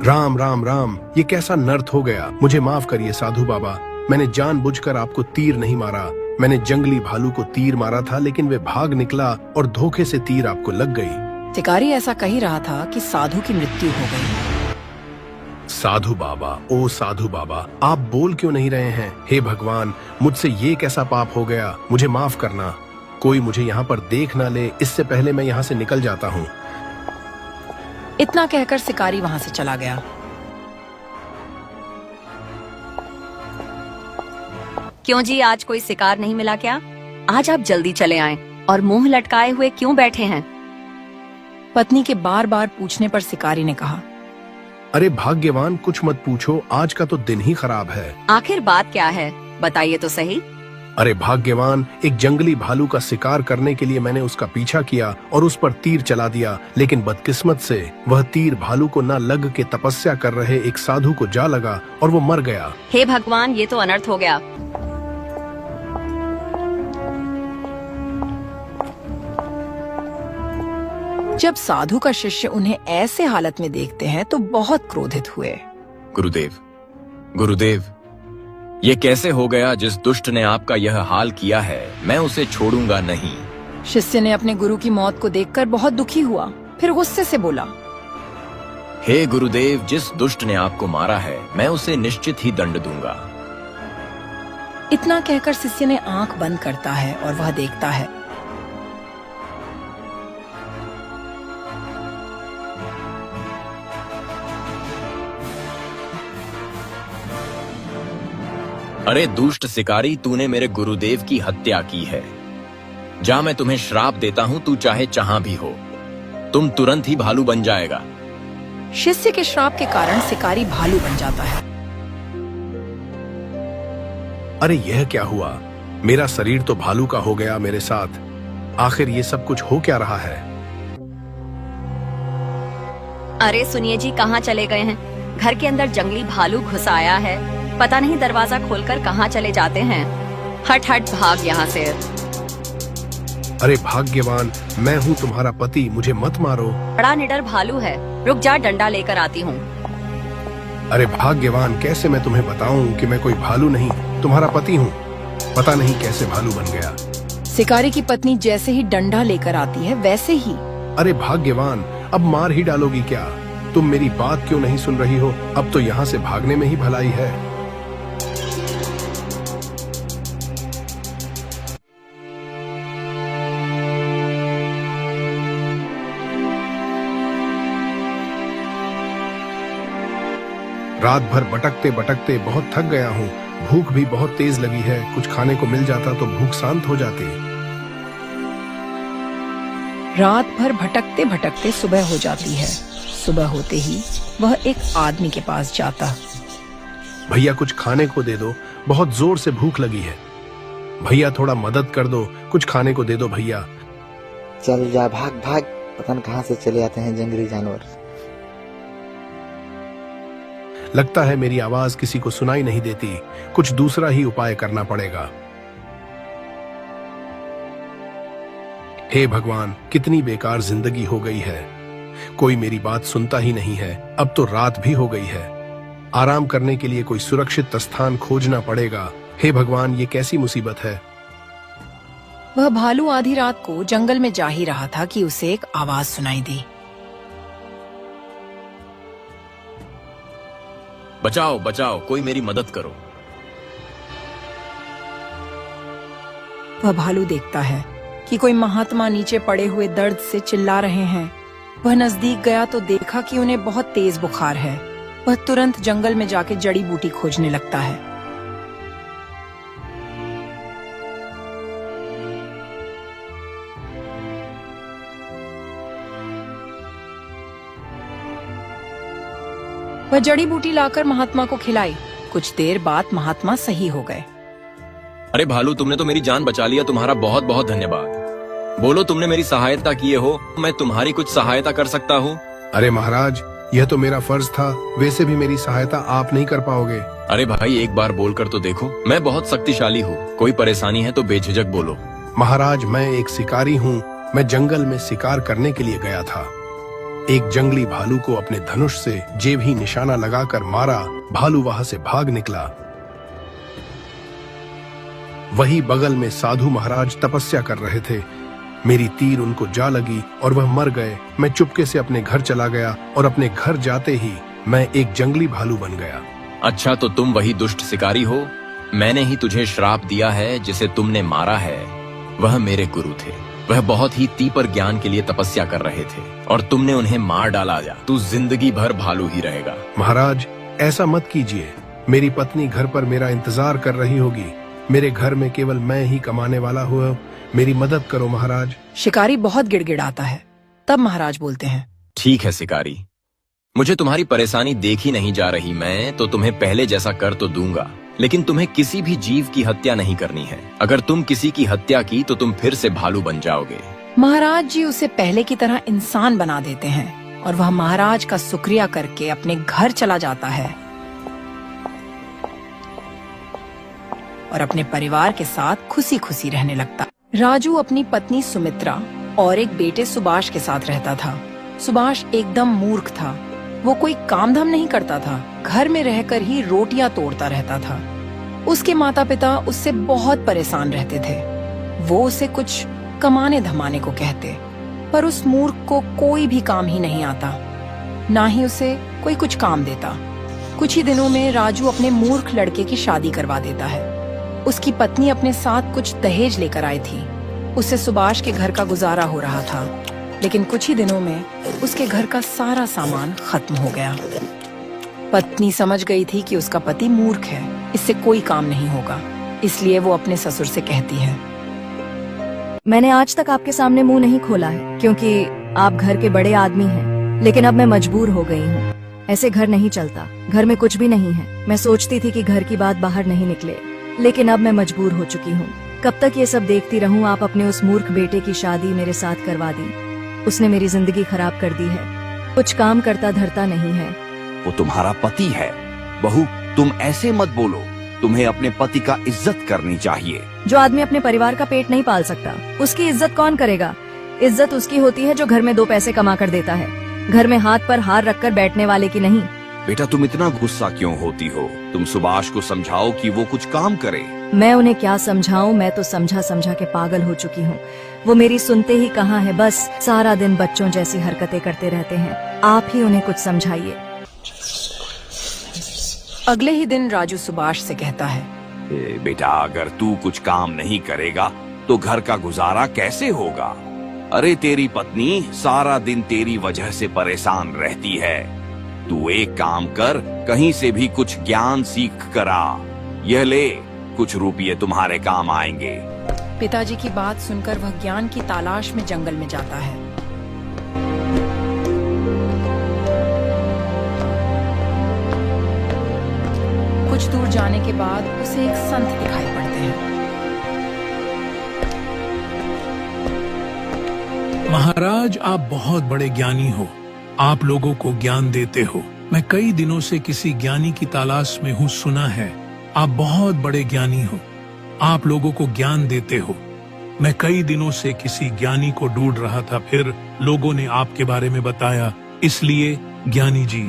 राम राम राम, ये कैसा नर्थ हो गया। मुझे माफ करिए साधु बाबा, मैंने जानबूझकर आपको तीर नहीं मारा। मैंने जंगली भालू को तीर मारा था, लेकिन वे भाग निकला और धोखे से तीर आपको लग गई। शिकारी ऐसा कह ही रहा था कि साधु की मृत्यु हो गई। साधु बाबा, ओ साधु बाबा, आप बोल क्यों नहीं रहे हैं? हे भगवान, मुझसे ये कैसा पाप हो गया? मुझे माफ करना। कोई मुझे यहाँ पर देख ना ले, इससे पहले मैं यहाँ से निकल जाता हूँ। इतना कहकर शिकारी वहाँ से चला गया। क्यों जी, आज कोई शिकार नहीं मिला क्या? आज आप जल्दी चले आएं और मुंह लटकाए हुए क्यों बैठे हैं? पत्नी के बार बार पूछने पर शिकारी ने कहा, अरे भाग्यवान, कुछ मत पूछो, आज का तो दिन ही खराब है। आखिर बात क्या है, बताइए तो सही। अरे भाग्यवान, एक जंगली भालू का शिकार करने के लिए मैंने उसका पीछा किया और उस पर तीर चला दिया, लेकिन बदकिस्मत से वह तीर भालू को न लग के तपस्या कर रहे एक साधु को जा लगा और वो मर गया। हे भगवान, ये तो अनर्थ हो गया। जब साधु का शिष्य उन्हें ऐसे हालत में देखते हैं तो बहुत क्रोधित हुए। गुरुदेव, गुरुदेव, ये कैसे हो गया? जिस दुष्ट ने आपका यह हाल किया है, मैं उसे छोड़ूंगा नहीं। शिष्य ने अपने गुरु की मौत को देखकर बहुत दुखी हुआ, फिर गुस्से से बोला, हे गुरुदेव, जिस दुष्ट ने आपको मारा है, मैं उसे निश्चित ही दंड दूंगा। इतना कहकर शिष्य ने आंख बंद करता है और वह देखता है। अरे दुष्ट शिकारी, तूने मेरे गुरुदेव की हत्या की है। जा, मैं तुम्हें श्राप देता हूँ, तू चाहे जहां भी हो, तुम तुरंत ही भालू बन जाएगा। शिष्य के श्राप के कारण शिकारी भालू बन जाता है। अरे यह क्या हुआ? मेरा शरीर तो भालू का हो गया मेरे साथ। आखिर ये सब कुछ हो क्या रहा है? अरे सुनिए जी, कहाँ चले गए हैं? घर के अंदर जंगली भालू घुस आया है, पता नहीं दरवाजा खोलकर कहाँ चले जाते हैं। हट हट, भाग यहाँ से। अरे भाग्यवान, मैं हूँ तुम्हारा पति, मुझे मत मारो। बड़ा निडर भालू है, रुक जा, डंडा लेकर आती हूँ। अरे भाग्यवान, कैसे मैं तुम्हें बताऊं कि मैं कोई भालू नहीं, तुम्हारा पति हूँ। पता नहीं कैसे भालू बन गया। शिकारी की पत्नी जैसे ही डंडा लेकर आती है वैसे ही। अरे भाग्यवान, अब मार ही डालोगी क्या? तुम मेरी बात क्यों नहीं सुन रही हो? अब तो यहाँ से भागने में ही भलाई है। रात भर भटकते भटकते बहुत थक गया हूँ। भूख भी बहुत तेज लगी है। कुछ खाने को मिल जाता तो भूख शांत हो जाती। रात भर भटकते भटकते सुबह हो जाती है। सुबह होते ही वह एक आदमी के पास जाता। भैया कुछ खाने को दे दो, बहुत जोर से भूख लगी है। भैया थोड़ा मदद कर दो, कुछ खाने को दे दो भैया। चल जा, भाग भाग, पता नहीं कहाँ से चले आते हैं जंगली जानवर। लगता है मेरी आवाज किसी को सुनाई नहीं देती। कुछ दूसरा ही उपाय करना पड़ेगा। हे भगवान, कितनी बेकार जिंदगी हो गई है। कोई मेरी बात सुनता ही नहीं है। अब तो रात भी हो गई है। आराम करने के लिए कोई सुरक्षित स्थान खोजना पड़ेगा। हे भगवान, ये कैसी मुसीबत है। वह भालू आधी रात को जंगल में जा ही रहा था कि उसे एक आवाज सुनाई दी। बचाओ बचाओ, कोई मेरी मदद करो। वह भालू देखता है कि कोई महात्मा नीचे पड़े हुए दर्द से चिल्ला रहे हैं। वह नजदीक गया तो देखा कि उन्हें बहुत तेज बुखार है। वह तुरंत जंगल में जाके जड़ी बूटी खोजने लगता है। वह जड़ी बूटी लाकर महात्मा को खिलाई। कुछ देर बाद महात्मा सही हो गए। अरे भालू, तुमने तो मेरी जान बचा लिया, तुम्हारा बहुत बहुत धन्यवाद। बोलो, तुमने मेरी सहायता किए हो, मैं तुम्हारी कुछ सहायता कर सकता हूँ? अरे महाराज, यह तो मेरा फर्ज था। वैसे भी मेरी सहायता आप नहीं कर पाओगे। अरे भाई, एक बार बोलकर तो देखो, मैं बहुत शक्तिशाली हूँ। कोई परेशानी है तो बेझिझक बोलो। महाराज, मैं एक शिकारी हूँ। मैं जंगल में शिकार करने के लिए गया था। एक जंगली भालू को अपने धनुष से जेब ही निशाना लगाकर मारा। भालू वहां से भाग निकला। वही बगल में साधु महाराज तपस्या कर रहे थे। मेरी तीर उनको जा लगी और वह मर गए। मैं चुपके से अपने घर चला गया और अपने घर जाते ही मैं एक जंगली भालू बन गया। अच्छा, तो तुम वही दुष्ट शिकारी हो। मैंने ही तुझे श्राप दिया है। जिसे तुमने मारा है वह मेरे गुरु थे। वह बहुत ही तीव्र ज्ञान के लिए तपस्या कर रहे थे और तुमने उन्हें मार डाला। तू जिंदगी भर भालू ही रहेगा। महाराज, ऐसा मत कीजिए। मेरी पत्नी घर पर मेरा इंतजार कर रही होगी। मेरे घर में केवल मैं ही कमाने वाला हूँ। मेरी मदद करो महाराज। शिकारी बहुत गिड़गिड़ाता है। तब महाराज बोलते हैं, ठीक है शिकारी, मुझे तुम्हारी परेशानी देखी नहीं जा रही। मैं तो तुम्हें पहले जैसा कर तो दूंगा, लेकिन तुम्हें किसी भी जीव की हत्या नहीं करनी है। अगर तुम किसी की हत्या की तो तुम फिर से भालू बन जाओगे। महाराज जी उसे पहले की तरह इंसान बना देते हैं और वह महाराज का शुक्रिया करके अपने घर चला जाता है और अपने परिवार के साथ खुशी खुशी रहने लगता। राजू अपनी पत्नी सुमित्रा और एक बेटे सुभाष के साथ रहता था। सुभाष एकदम मूर्ख था। वो कोई काम धाम नहीं करता था। घर में रहकर ही रोटियां तोड़ता रहता था। उसके माता पिता उससे बहुत परेशान रहते थे। वो उसे कुछ कमाने धमाने को कहते, पर उस मूर्ख को कोई भी काम ही नहीं आता, ना ही उसे कोई कुछ काम देता। कुछ ही दिनों में राजू अपने मूर्ख लड़के की शादी करवा देता है। उसकी पत्नी अपने साथ कुछ दहेज लेकर आई थी। उससे सुभाष के घर का गुजारा हो रहा था, लेकिन कुछ ही दिनों में उसके घर का सारा सामान खत्म हो गया। पत्नी समझ गई थी कि उसका पति मूर्ख है, इससे कोई काम नहीं होगा, इसलिए वो अपने ससुर से कहती है, मैंने आज तक आपके सामने मुंह नहीं खोला है क्योंकि आप घर के बड़े आदमी हैं, लेकिन अब मैं मजबूर हो गई हूँ। ऐसे घर नहीं चलता। घर में कुछ भी नहीं है। मैं सोचती थी कि घर की बात बाहर नहीं निकले, लेकिन अब मैं मजबूर हो चुकी हूँ। कब तक ये सब देखती रहूँ? आप अपने उस मूर्ख बेटे की शादी मेरे साथ करवा दी। उसने मेरी जिंदगी खराब कर दी है। कुछ काम करता धरता नहीं है। वो तुम्हारा पति है। बहू, तुम ऐसे मत बोलो। तुम्हें अपने पति का इज्जत करनी चाहिए। जो आदमी अपने परिवार का पेट नहीं पाल सकता, उसकी इज्जत कौन करेगा? इज्जत उसकी होती है जो घर में 2 पैसे कमा कर देता है, घर में हाथ पर हार रखकर बैठने वाले की नहीं। बेटा, तुम इतना गुस्सा क्यों होती हो? तुम सुभाष को समझाओ कि वो कुछ काम करे। मैं उन्हें क्या समझाऊं? मैं तो समझा समझा के पागल हो चुकी हूँ। वो मेरी सुनते ही कहाँ है। बस सारा दिन बच्चों जैसी हरकतें करते रहते हैं। आप ही उन्हें कुछ समझाइए। अगले ही दिन राजू सुभाष से कहता है, बेटा, अगर तू कुछ काम नहीं करेगा तो घर का गुजारा कैसे होगा? अरे तेरी पत्नी सारा दिन तेरी वजह से परेशान रहती है। तू एक काम कर, कहीं से भी कुछ ज्ञान सीख कर आ। यह ले, कुछ रुपये तुम्हारे काम आएंगे। पिताजी की बात सुनकर वह ज्ञान की तलाश में जंगल में जाता है। कुछ दूर जाने के बाद उसे एक संत दिखाई पड़ते हैं। महाराज, आप बहुत बड़े ज्ञानी हो। आप लोगों को ज्ञान देते हो। मैं कई दिनों से किसी ज्ञानी की तलाश में हूँ। सुना है आप बहुत बड़े ज्ञानी हो। आप लोगों को ज्ञान देते हो। मैं कई दिनों से किसी ज्ञानी को ढूंढ रहा था, फिर लोगों ने आपके बारे में बताया। इसलिए ज्ञानी जी,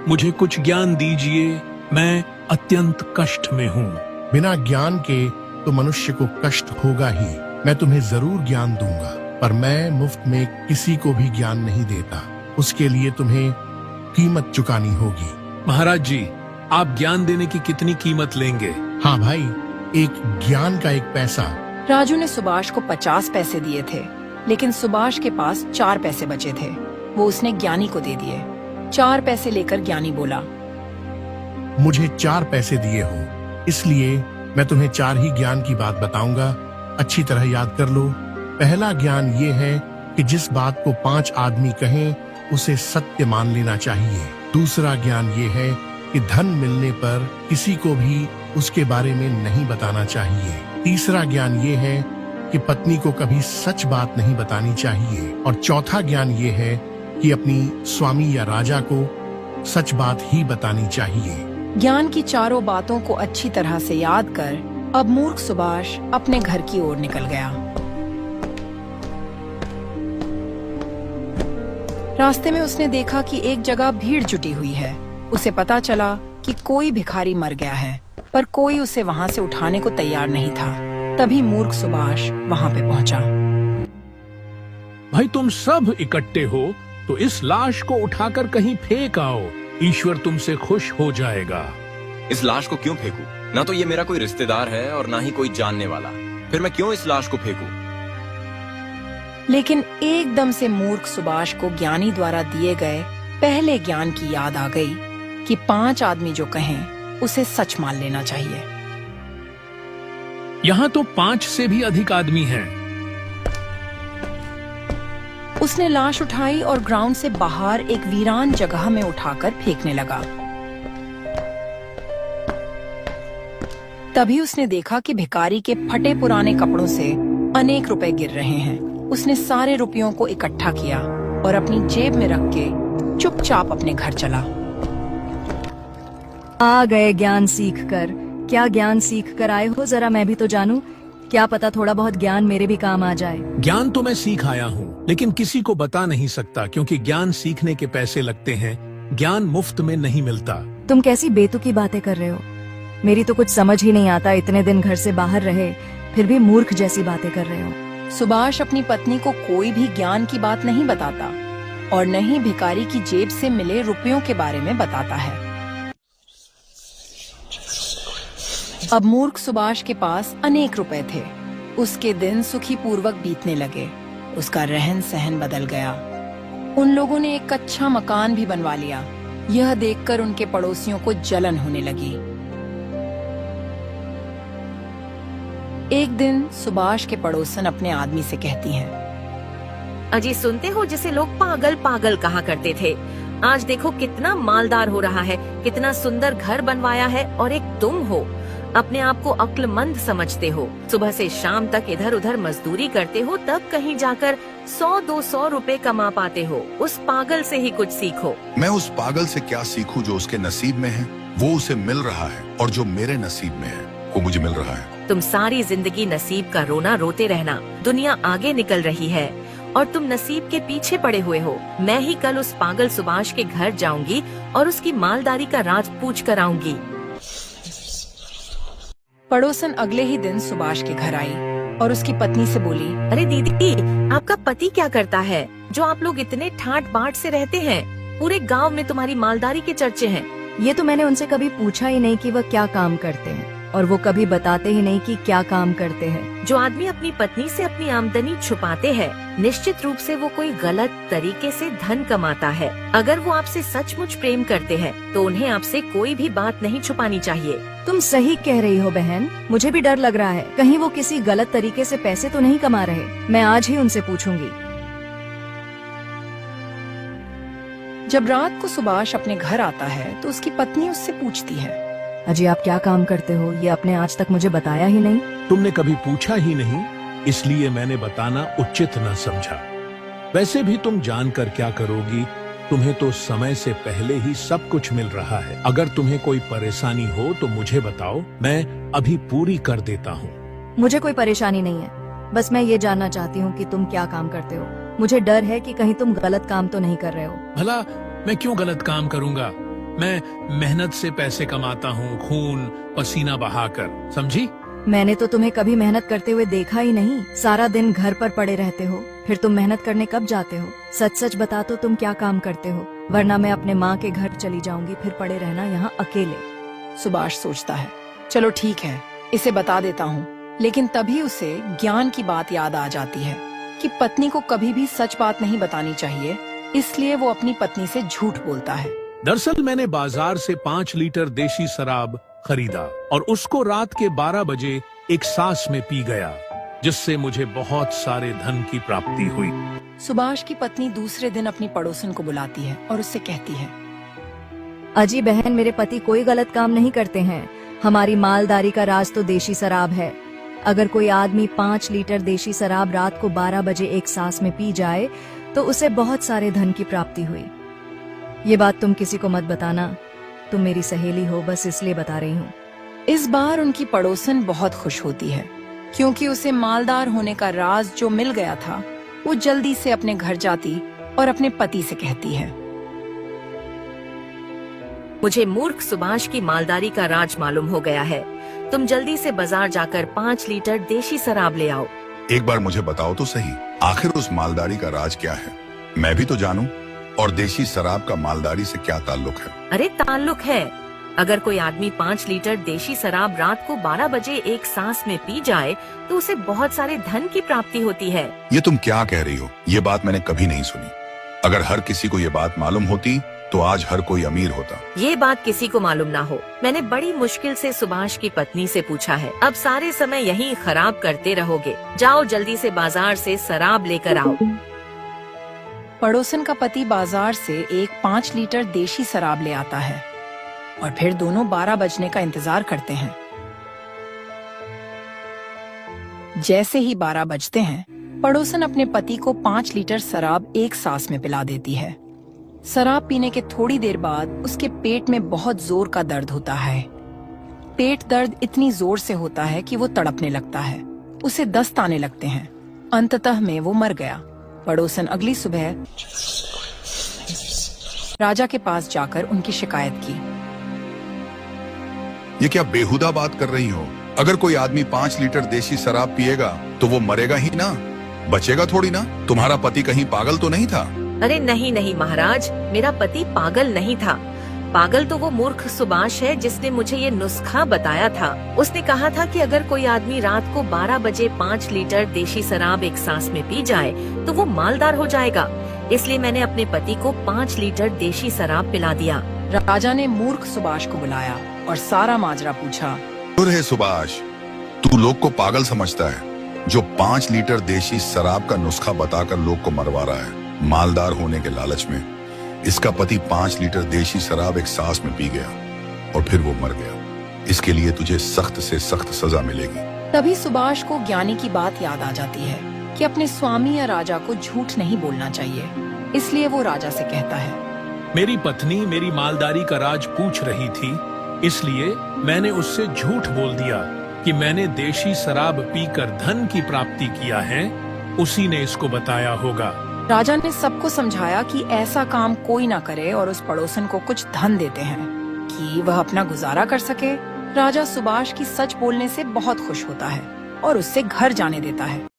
मुझे कुछ ज्ञान दीजिए। मैं अत्यंत कष्ट में हूँ। बिना ज्ञान के तो मनुष्य को कष्ट होगा ही। मैं तुम्हें जरूर ज्ञान दूंगा, पर मैं मुफ्त में किसी को भी ज्ञान नहीं देता। उसके लिए तुम्हें कीमत चुकानी होगी। महाराज जी, आप ज्ञान देने की कितनी कीमत लेंगे? हाँ भाई, एक ज्ञान का 1 पैसा। राजू ने सुभाष को 50 पैसे दिए थे, लेकिन सुभाष के पास 4 पैसे बचे थे। वो उसने ज्ञानी को दे दिए। 4 पैसे लेकर ज्ञानी बोला, मुझे 4 पैसे दिए हो, इसलिए मैं तुम्हें 4 ही ज्ञान की बात बताऊंगा। अच्छी तरह याद कर लो। पहला ज्ञान ये है कि जिस बात को 5 आदमी कहें उसे सत्य मान लेना चाहिए। दूसरा ज्ञान ये है कि धन मिलने पर किसी को भी उसके बारे में नहीं बताना चाहिए। तीसरा ज्ञान ये है कि पत्नी को कभी सच बात नहीं बतानी चाहिए। और चौथा ज्ञान ये है कि अपनी स्वामी या राजा को सच बात ही बतानी चाहिए। ज्ञान की चारों बातों को अच्छी तरह से याद कर अब मूर्ख सुभाष अपने घर की ओर निकल गया। रास्ते में उसने देखा कि एक जगह भीड़ जुटी हुई है। उसे पता चला कि कोई भिखारी मर गया है, पर कोई उसे वहाँ से उठाने को तैयार नहीं था। तभी मूर्ख सुभाष वहाँ पे पहुँचा। भाई तुम सब इकट्ठे हो तो इस लाश को उठाकर कहीं फेंक आओ, ईश्वर तुमसे खुश हो जाएगा। इस लाश को क्यों फेंकूं? ना तो ये मेरा कोई रिश्तेदार है और ना ही कोई जानने वाला, फिर मैं क्यों इस लाश को फेंकूं? लेकिन एकदम से मूर्ख सुभाष को ज्ञानी द्वारा दिए गए पहले ज्ञान की याद आ गई कि 5 आदमी जो कहें उसे सच मान लेना चाहिए। यहाँ तो 5 से भी अधिक आदमी हैं। उसने लाश उठाई और ग्राउंड से बाहर एक वीरान जगह में उठाकर फेंकने लगा। तभी उसने देखा कि भिखारी के फटे पुराने कपड़ों से अनेक रुपए गिर रहे हैं। उसने सारे रुपयों को इकट्ठा किया और अपनी जेब में रख के चुपचाप अपने घर चला। आ गए ज्ञान सीख कर। क्या ज्ञान सीख कर आए हो, जरा मैं भी तो जानूं। क्या पता थोड़ा बहुत ज्ञान मेरे भी काम आ जाए। ज्ञान तो मैं सीख आया हूँ, लेकिन किसी को बता नहीं सकता क्योंकि ज्ञान सीखने के पैसे लगते हैं। ज्ञान मुफ्त में नहीं मिलता। तुम कैसी बेतुकी बातें कर रहे हो? मेरी तो कुछ समझ ही नहीं आता। इतने दिन घर से बाहर रहे फिर भी मूर्ख जैसी बातें कर रहे हो। सुभाष अपनी पत्नी को कोई भी ज्ञान की बात नहीं बताता और न ही भिखारी की जेब से मिले रुपयों के बारे में बताता है। अब मूर्ख सुभाष के पास अनेक रुपए थे। उसके दिन सुखी पूर्वक बीतने लगे। उसका रहन सहन बदल गया। उन लोगों ने एक अच्छा मकान भी बनवा लिया। यह देखकर उनके पड़ोसियों को जलन होने लगी। एक दिन सुभाष के पड़ोसन अपने आदमी से कहती हैं, अजी सुनते हो जिसे लोग पागल पागल कहा करते थे, आज देखो कितना मालदार हो रहा है, कितना सुंदर घर बनवाया है। और एक तुम हो, अपने आप को अक्लमंद समझते हो, सुबह से शाम तक इधर उधर मजदूरी करते हो, तब कहीं जाकर 100-200 रुपए कमा पाते हो। उस पागल से ही कुछ सीखो। मैं उस पागल से क्या सीखूं जो उसके नसीब में है, वो उसे मिल रहा है, और जो मेरे नसीब में है वो मुझे मिल रहा है। तुम सारी जिंदगी नसीब का रोना रोते रहना। दुनिया आगे निकल रही है और तुम नसीब के पीछे पड़े हुए हो। मैं ही कल उस पागल सुभाष के घर जाऊंगी और उसकी मालदारी का राज पूछ कर आऊंगी। पड़ोसन अगले ही दिन सुभाष के घर आई और उसकी पत्नी से बोली, अरे दीदी, आपका पति क्या करता है जो आप लोग इतने ठाट बाट से रहते हैं? पूरे गांव में तुम्हारी मालदारी के चर्चे हैं। ये तो मैंने उनसे कभी पूछा ही नहीं कि वह क्या काम करते हैं, और वो कभी बताते ही नहीं कि क्या काम करते हैं। जो आदमी अपनी पत्नी से अपनी आमदनी छुपाते हैं, निश्चित रूप से वो कोई गलत तरीके से धन कमाता है। अगर वो आपसे सचमुच प्रेम करते हैं तो उन्हें आपसे कोई भी बात नहीं छुपानी चाहिए। तुम सही कह रही हो बहन, मुझे भी डर लग रहा है कहीं वो किसी गलत तरीके से पैसे तो नहीं कमा रहे। मैं आज ही उनसे पूछूंगी। जब रात को सुभाष अपने घर आता है तो उसकी पत्नी उससे पूछती है, अजी आप क्या काम करते हो? ये आपने आज तक मुझे बताया ही नहीं। तुमने कभी पूछा ही नहीं, इसलिए मैंने बताना उचित न समझा। वैसे भी तुम जानकर क्या करोगी? तुम्हें तो समय से पहले ही सब कुछ मिल रहा है। अगर तुम्हें कोई परेशानी हो तो मुझे बताओ, मैं अभी पूरी कर देता हूँ। मुझे कोई परेशानी नहीं है, बस मैं ये जानना चाहती हूँ कि तुम क्या काम करते हो। मुझे डर है कि कहीं तुम गलत काम तो नहीं कर रहे हो। भला मैं क्यों गलत काम करूँगा? मैं मेहनत से पैसे कमाता हूँ, खून पसीना बहाकर, समझी? मैंने तो तुम्हें कभी मेहनत करते हुए देखा ही नहीं। सारा दिन घर पर पड़े रहते हो, फिर तुम मेहनत करने कब जाते हो? सच सच बता तो तुम क्या काम करते हो, वरना मैं अपने माँ के घर चली जाऊंगी, फिर पड़े रहना यहाँ अकेले। सुभाष सोचता है, चलो ठीक है, इसे बता देता हूँ। लेकिन तभी उसे ज्ञान की बात याद आ जाती है कि पत्नी को कभी भी सच बात नहीं बतानी चाहिए, इसलिए वो अपनी पत्नी से झूठ बोलता है। दरअसल मैंने बाजार से 5 लीटर देशी शराब खरीदा और उसको रात के 12 बजे एक सांस में पी गया, जिससे मुझे बहुत सारे धन की प्राप्ति हुई। सुभाष की पत्नी दूसरे दिन अपनी पड़ोसन को बुलाती है और उससे कहती है, अजी बहन, मेरे पति कोई गलत काम नहीं करते हैं। हमारी मालदारी का राज तो देशी शराब है। अगर कोई आदमी 5 लीटर देशी शराब रात को 12 बजे एक सांस में पी जाए तो उसे बहुत सारे धन की प्राप्ति हुई। ये बात तुम किसी को मत बताना, तुम मेरी सहेली हो, बस इसलिए बता रही हूँ। इस बार उनकी पड़ोसन बहुत खुश होती है क्योंकि उसे मालदार होने का राज जो मिल गया था। वो जल्दी से अपने घर जाती और अपने पति से कहती है, मुझे मूर्ख सुभाष की मालदारी का राज मालूम हो गया है। तुम जल्दी से बाजार जाकर 5 लीटर देशी शराब ले आओ। एक बार मुझे बताओ तो सही, आखिर उस मालदारी का राज क्या है? मैं भी तो जानूं। और देशी शराब का मालदारी से क्या ताल्लुक है? अरे ताल्लुक है। अगर कोई आदमी 5 लीटर देशी शराब रात को 12 बजे एक सांस में पी जाए तो उसे बहुत सारे धन की प्राप्ति होती है। ये तुम क्या कह रही हो? ये बात मैंने कभी नहीं सुनी। अगर हर किसी को ये बात मालूम होती तो आज हर कोई अमीर होता। ये बात किसी को मालूम ना हो। मैंने बड़ी मुश्किल से सुभाष की पत्नी से पूछा है। अब सारे समय यही खराब करते रहोगे। जाओ जल्दी से बाजार से शराब लेकर आओ। पड़ोसन का पति बाजार से एक 5 लीटर देशी शराब ले आता है और फिर दोनों 12 बजने का इंतजार करते हैं। जैसे ही 12 बजते हैं, पड़ोसन अपने पति को 5 लीटर शराब एक सांस में पिला देती है। शराब पीने के थोड़ी देर बाद उसके पेट में बहुत जोर का दर्द होता है। पेट दर्द इतनी जोर से होता है कि वो तड़पने लगता है। उसे दस्त आने लगते हैं। अंततः में वो मर गया। पड़ोसन अगली सुबह राजा के पास जाकर उनकी शिकायत की। ये क्या बेहुदा बात कर रही हो? अगर कोई आदमी 5 लीटर देशी शराब पिएगा तो वो मरेगा ही ना, बचेगा थोड़ी ना। तुम्हारा पति कहीं पागल तो नहीं था? अरे नहीं नहीं महाराज, मेरा पति पागल नहीं था। पागल तो वो मूर्ख सुभाष है जिसने मुझे ये नुस्खा बताया था। उसने कहा था कि अगर कोई आदमी रात को 12 बजे 5 लीटर देशी शराब एक सांस में पी जाए तो वो मालदार हो जाएगा। इसलिए मैंने अपने पति को 5 लीटर देशी शराब पिला दिया। राजा ने मूर्ख सुभाष को बुलाया और सारा माजरा पूछा। है सुभाष, तू लोग को पागल समझता है जो 5 लीटर देशी शराब का नुस्खा बताकर लोग को मरवा रहा है मालदार होने के लालच में। इसका पति 5 लीटर देशी शराब एक सांस में पी गया और फिर वो मर गया। इसके लिए तुझे सख्त से सख्त सजा मिलेगी। तभी सुभाष को ज्ञानी की बात याद आ जाती है कि अपने स्वामी या राजा को झूठ नहीं बोलना चाहिए। इसलिए वो राजा से कहता है, मेरी पत्नी मेरी मालदारी का राज पूछ रही थी, इसलिए मैंने उससे झूठ बोल दिया कि मैंने देशी शराब पीकर धन की प्राप्ति किया है। उसी ने इसको बताया होगा। राजा ने सबको समझाया कि ऐसा काम कोई ना करे और उस पड़ोसन को कुछ धन देते हैं कि वह अपना गुजारा कर सके। राजा सुभाष की सच बोलने से बहुत खुश होता है और उससे घर जाने देता है।